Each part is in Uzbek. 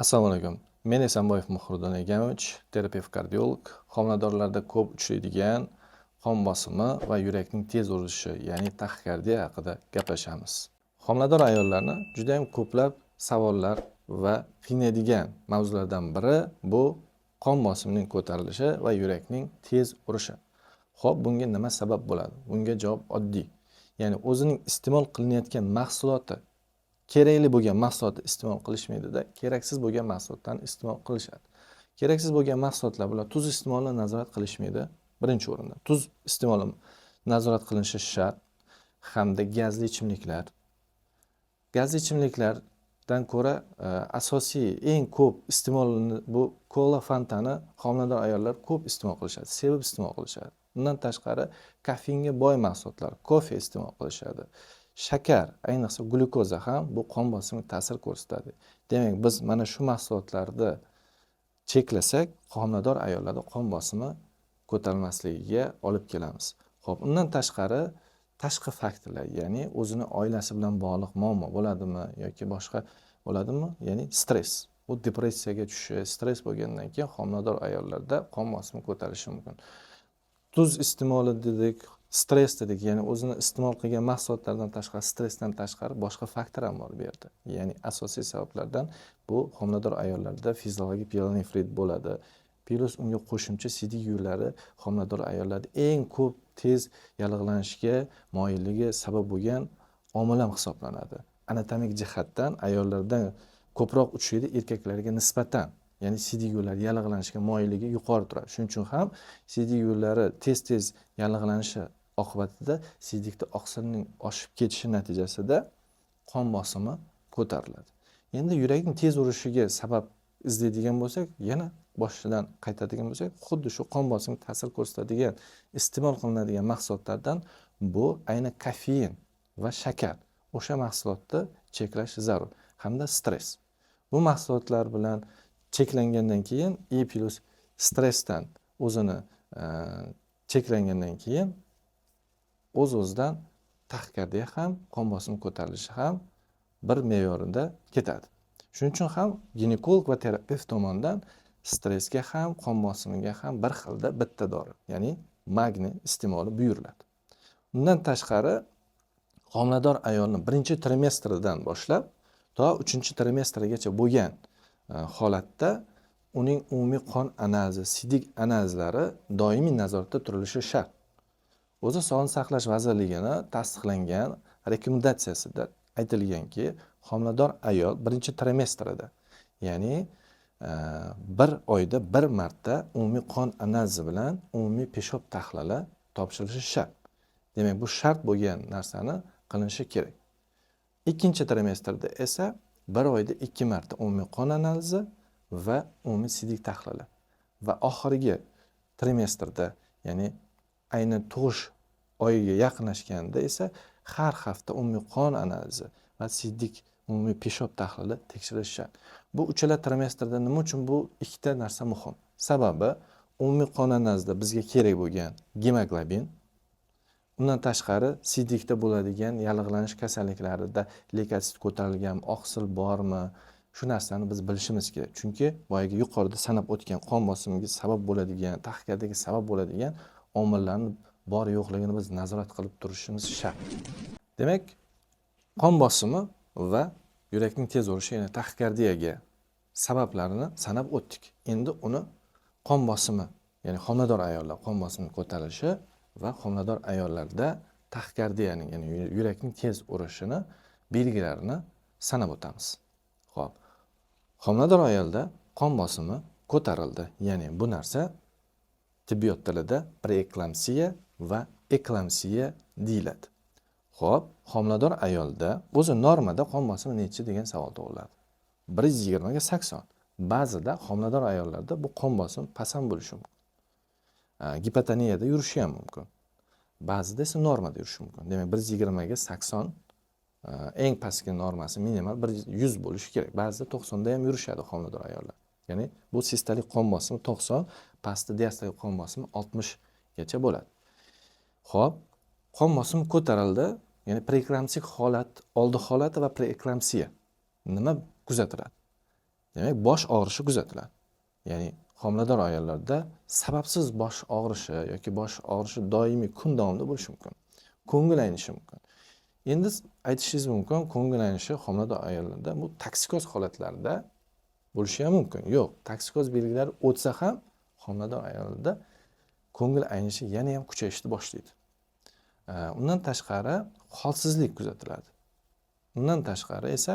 Assalomu alaykum. Men Esanboyev Muhriddin Egamovich, terapevt-kardiolog. Homiladorlarda ko'p uchraydigan qon bosimi va yurakning tez urishi, ya'ni taxikardiya haqida gaplashamiz. Homilador ayollarni juda ham ko'plab savollar va qiynaydigan mavzulardan biri bu qon bosimining ko'tarilishi va yurakning tez urishi. Xo'p, bunga nima sabab bo'ladi? Bunga javob oddiy. Ya'ni o'zining iste'mol qilinayotgan mahsuloti kerakli bo'lgan mahsulotni iste'mol qilishmaydida, keraksiz bo'lgan mahsulotlarni iste'mol qilishadi. Keraksiz bo'lgan mahsulotlar bilan tuz iste'molini nazorat qilishmaydi. Birinchi o'rinda tuz iste'moli nazorat qilinishi shart, hamda gazli ichimliklar. Gazli ichimliklardan ko'ra asosiy eng ko'p iste'molini bu kola, fantani homilador ayollar ko'p iste'mol qilishadi, sevib iste'mol qilishadi. Undan tashqari kofeinga boy mahsulotlar, kofe iste'mol qilishadi. Shakar, ayniqsa glyukoza ham bu qon bosimiga ta'sir ko'rsatadi. Demak, biz mana shu mahsulotlarni cheklasak, homilador ayollarda qon bosimi ko'tarilmasligiga olib kelamiz. Xo'p, undan tashqari tashqi faktorlar, ya'ni o'zini oilasi bilan bog'liq muammo bo'ladimi yoki boshqa bo'ladimi? Ya'ni stress. Bu depressiyaga tushishi, stress bo'lgandan keyin homilador ayollarda qon bosimi ko'tarilishi mumkin. Tuz iste'moli dedik, stress dedik, ya'ni o'zini iste'mol qilgan mahsulotlardan tashqari, stressdan tashqari boshqa faktor ham bor bu yerda. Ya'ni asosiy sabablardan bu homilador ayollarda fiziologik pyelonefrit bo'ladi. Plus unga qo'shimcha siydik yo'llari homilador ayollarda eng ko'p tez yallig'lanishga moyilligi sabab bo'lgan omil ham hisoblanadi. Anatomik jihatdan ayollardan ko'proq uchraydi erkaklarga nisbatan. Ya'ni siydik yo'llari yallig'lanishga moyilligi yuqori turadi. Shuning uchun ham siydik yo'llari tez yallig'lanishi oqibatida siydikda oqsilning oshib ketishi natijasida qon bosimi ko'tariladi. Endi yurakning tez urishiga sabab izlaydigan bo'lsak, yana boshidan qaytadigan bo'lsak, xuddi shu qon bosimiga ta'sir ko'rsatadigan iste'mol qilinadigan mahsulotlardan bu ayni kofein va shakar. O'sha mahsulotni cheklash zarur hamda stress. Bu mahsulotlar bilan cheklangandan keyin plus stressdan o'zini cheklangandan keyin o'z-o'zidan taxikardiya ham, qon bosimi ko'tarilishi ham bir me'yorida ketadi. Shuning uchun ham ginekolog va terapevt tomonidan stressga ham, qon bosimiga ham bir xilda bitta dori, ya'ni magniy iste'moli buyuriladi. Undan tashqari homilador ayolni birinchi trimestrdan boshlab to 3-trimestrgacha bo'lgan holatda uning umumiy qon analizi, siydik analizlari doimiy nazoratda turilishi shart. O'zi Sog'liqni saqlash vazirligining tasdiqlangan rekomendatsiyasida aytilganki, homilador ayol birinchi trimestrida, ya'ni bir oyda bir marta umumiy qon analizi bilan umumiy peshob tahlili topshirilishi shart. Demak, bu shart bo'lgan narsani qilinishi kerak. Ikkinchi trimestrda esa bir oyda 2 marta umumiy qon analizi va umumiy siydik tahlili. Va oxirgi trimestrda, ya'ni ayni tug'ish oyiga yaqinlashganda esa har hafta umumiy qon analizi va siydik umumiy peshob tahlili tekshirilishi shart. Bu uchala trimestrda nima uchun bu ikkita narsa muhim? Sababi umumiy qon analizida bizga kerak bo'lgan gemoglobin, undan tashqari siydikda bo'ladigan yallig'lanish kasalliklarida leykosit ko'tarilgan, oqsil bormi? Shu narsani biz bilishimiz kerak. Chunki boyagi yuqorida sanab o'tgan qon bosimiga sabab bo'ladigan, taxikardiyaga sabab bo'ladigan omillarni bor yo'qligini biz nazorat qilib turishimiz shart. Demak, qon bosimi va yurakning tez urishi, ya'ni taxikardiyaga sabablarini sanab o'tdik. Endi uni qon bosimi, ya'ni homilador ayollar qon bosimi ko'tarilishi va homilador ayollarda taxikardiyaning, ya'ni yurakning tez urishini belgilarini sanab o'tamiz. Xo'p. Homilador ayolda qon bosimi ko'tarildi. Ya'ni bu narsa tibbiyot tilida preeklamsiya va eklamsiya deyiladi. Xo'p, homilador ayolda o'zi normada qon bosimi necha degan savol tug'iladi. 120 ga 80. Ba'zida homilador ayollarda bu qon bosimi past ham bo'lishi mumkin. Gipotoniyada yurishi ham mumkin. Ba'zida esa normada yurishi mumkin. Demak, 120 ga 80 eng pastki normasi minimal 100 bo'lishi kerak. Ba'zida 90 da ham yurishadi homilador ayollar. Ya'ni bu sistolik qon bosimi 90, pastda diastolik qon bosimi 60 gacha bo'ladi. Xo'p, qon bosimi ko'tarildi, ya'ni preeklamsik holat, oldi holati va preeklamsiya. Nima kuzatiladi? Demak, bosh og'rishi kuzatiladi. Ya'ni homilador ayollarda sababsiz bosh og'rishi yoki bosh og'rishi doimiy kun davomida bo'lishi mumkin. Ko'ngil aynishi mumkin. Endi aytishingiz mumkin, ko'ngil aynishi homilador ayollarda bu toksikoz holatlarida bo'lishi ham mumkin. Yo'q, toksikoz belgilari o'tsa ham homilador ayollarda ko'ngil aynishi yana ham kuchayishni boshlaydi. Undan tashqari holsizlik kuzatiladi. Undan tashqari esa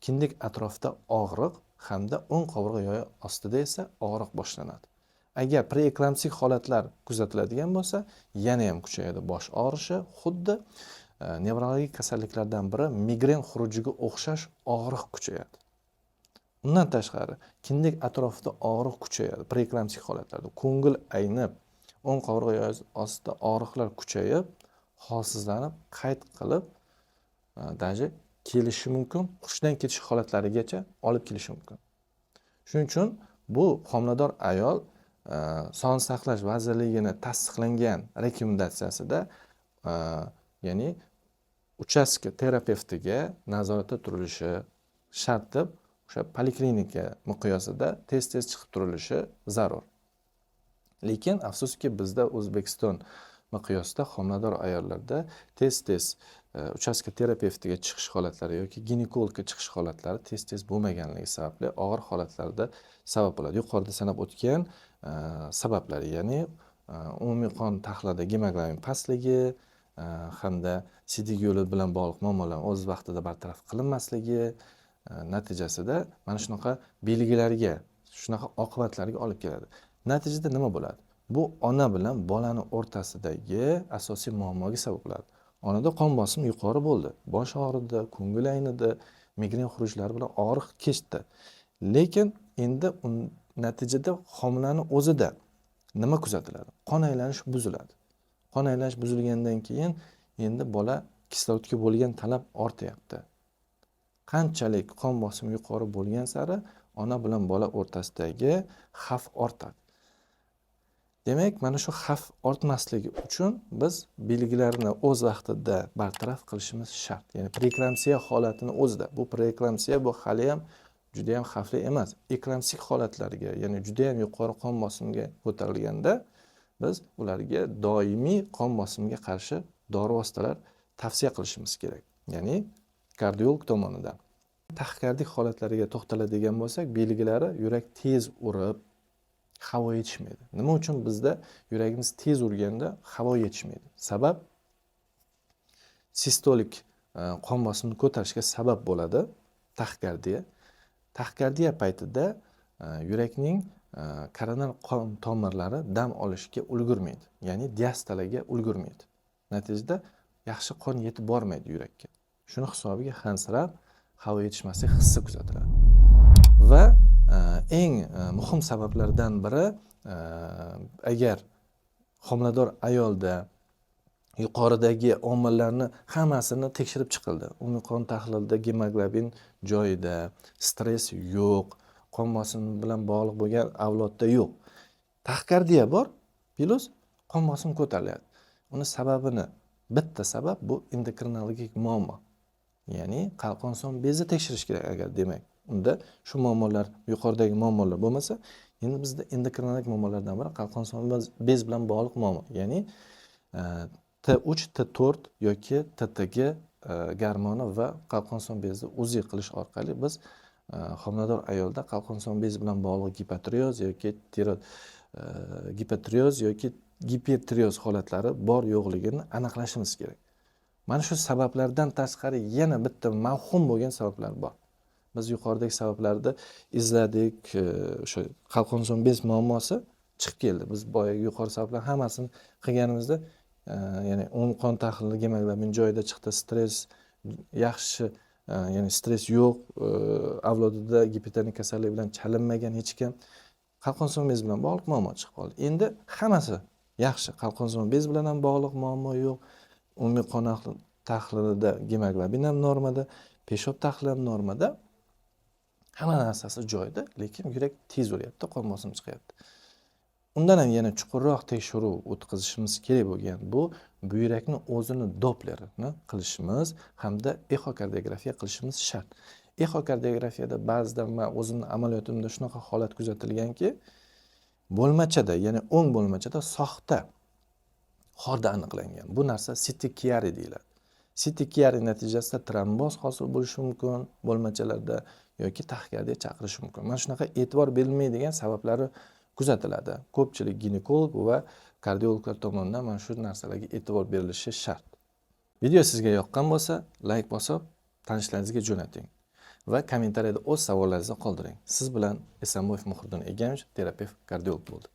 kindik atrofida og'riq hamda o'ng qovurg'a yoyi ostida esa og'riq boshlanadi. Agar preeklamsik holatlar kuzatiladigan bo'lsa, yana ham kuchayadi bosh og'rishi, xuddi nevrologik kasalliklardan biri migren xurujiga o'xshash og'riq kuchayadi. Undan tashqari kindik atrofida og'riq kuchayadi preeklamsik holatlarda. Ko'ngil aynib, o'ng qovurg'a yoyi ostida og'riqlar kuchayib, holsizlanib, qayd qilib, даже kelishi mumkin, hushdan ketish holatlarigacha olib kelishi mumkin. Shuning uchun bu homilador ayol Sog'liqni saqlash vazirligining tasdiqlangan rekomendatsiyasida, ya'ni uchastka terapevtiga nazoratda turilishi shart deb o'sha poliklinika miqyosida tez-tez chiqib turilishi zarur. Lekin afsuski bizda O'zbekiston miqyosida homilador ayollarda tez-tez uchastka terapevtiga chiqish holatlari yoki ginekologga chiqish holatlari tez-tez bo'lmaganligi sababli og'ir holatlarda sabab bo'ladi. Yuqorida sanab o'tgan sabablari, ya'ni umumiy qon tahlilida gemoglobin pastligi hamda siydik yo'li bilan bog'liq muammolar o'z vaqtida bartaraf qilinmasligi natijasida mana shunaqa belgilarga, shunaqa oqibatlarga olib keladi. Natijada nima bo'ladi? Bu ona bilan bolani o'rtasidagi asosiy muammoga sabab bo'ladi. Onada qon bosimi yuqori bo'ldi, bosh og'ridi, ko'ngil aynidi, migren xurujlari bilan og'riq kechdi. Lekin endi natijada homilaning o'zida nima kuzatiladi? Qon aylanishi buziladi. Qon aylanish buzilgandan keyin endi bola kislorodga bo'lgan talab ortyapti. Qanchalik qon bosimi yuqori bo'lgan sari ona bilan bola o'rtasidagi xavf ortadi. Demak, mana shu xavf ortmasligi uchun biz belgilarni o'z vaqtida bartaraf qilishimiz shart. Ya'ni preeklamsiya holatini o'zida. Bu preeklamsiya bu hali ham juda ham xavfli emas. Eklamsik holatlarga, ya'ni juda ham yuqori qon bosimiga ko'tarilganda biz ularga doimiy qon bosimiga qarshi dori vositalar tavsiya qilishimiz kerak. Ya'ni kardiolog tomonidan. Taxikardik holatlariga to'xtaladigan bo'lsak, belgilari yurak tez urib, havo yetishmaydi. Nima uchun bizda yuragimiz tez urganda havo yetishmaydi? Sabab sistolik qon bosimini ko'tarishga sabab bo'ladi taxikardiya. Taxikardiya paytida yurakning koronar qon tomirlari dam olishga ulgurmaydi, ya'ni diastolaga ulgurmaydi. Natijada yaxshi qon yetib bormaydi yurakka. Shuni hisobiga hansirab havo yetishmasligi hissi kuzatiladi. Va eng muhim sabablardan biri, agar homilador ayolda yuqoridagi omillarni hammasini tekshirib chiqildi. Umumiy qon tahlilida gemoglobin joyida, stress yo'q, qon bosimi bilan bog'liq bo'lgan avlodda yo'q. Taxikardiya bor, plus qon bosimi ko'tarilyapti. Uni sababini bitta sabab bu endokrinologik muammo. Ya'ni qalqon son bezi tekshirish kerak agar demak. Unda shu muammolar, yuqoridagi muammolar bo'lmasa, endi bizda endokrinologik muammolardan biri qalqon son bez bilan bog'liq muammo. Ya'ni T3, T4 yoki TTG gormoni va qalqon son bezni uzi qilish orqali biz homilador ayolda qalqon son bezi bilan bog'liq gipotireoz yoki gipotireoz yoki gipertireoz holatlari bor yo'qligini aniqlashimiz kerak. Mana shu sabablardan tashqari yana bitta mavhum bo'lgan sabablar bor. Biz yuqoridagi sabablarni izladik, o'sha qalqon son bez muammosi chiqib keldi. Biz boyagi yuqori sabablar hammasini qilganimizda, ya'ni umumiy qon tahlili gemoglobin joyida chiqdi, stress yaxshi, ya'ni stress yo'q, avlodida gipertonik kasallik bilan chalinmagan hech kim, qalqon son bez bilan bog'liq muammo chiqib qoldi. Endi hammasi yaxshi, qalqon son bez bilan ham bog'liq muammo yo'q. Umumiy qon tahlilida gemoglobin ham normada, peshob tahlili ham normada. Hamma narsasi joyida, lekin yurak tez uryapti, qon bosimi chiqyapti. Undan ham yana chuqurroq tekshiruv o'tkazishimiz kerak bo'lgan bu buyrakning o'zini dopplerini qilishimiz hamda exokardiografiya qilishimiz shart. Echokardiografiyada ba'zida men o'zimni amaliyotimda shunaqa holat kuzatilganki, bo'lmachada, ya'ni o'ng bo'lmachada soxta xorda aniqlangan. Bu narsa sitikiari deyiladi. Sitikiari natijasida tromboz hosil bo'lishi mumkin bo'lmachalarda yoki taxikardiya chaqirishi mumkin. Mana shunaqa e'tibor berilmaydigan sabablari kuzatiladi. Ko'pchilik ginekolog va kardiologlar tomonidan mana shu narsalarga e'tibor berilishi shart. Video sizga yoqqan bo'lsa, like bosib, tanishlaringizga jo'nating va kommentariyada o'z savollaringizni qoldiring. Siz bilan Esanboyev Muhriddin Egamov, terapevt, kardiolog bo'ldi.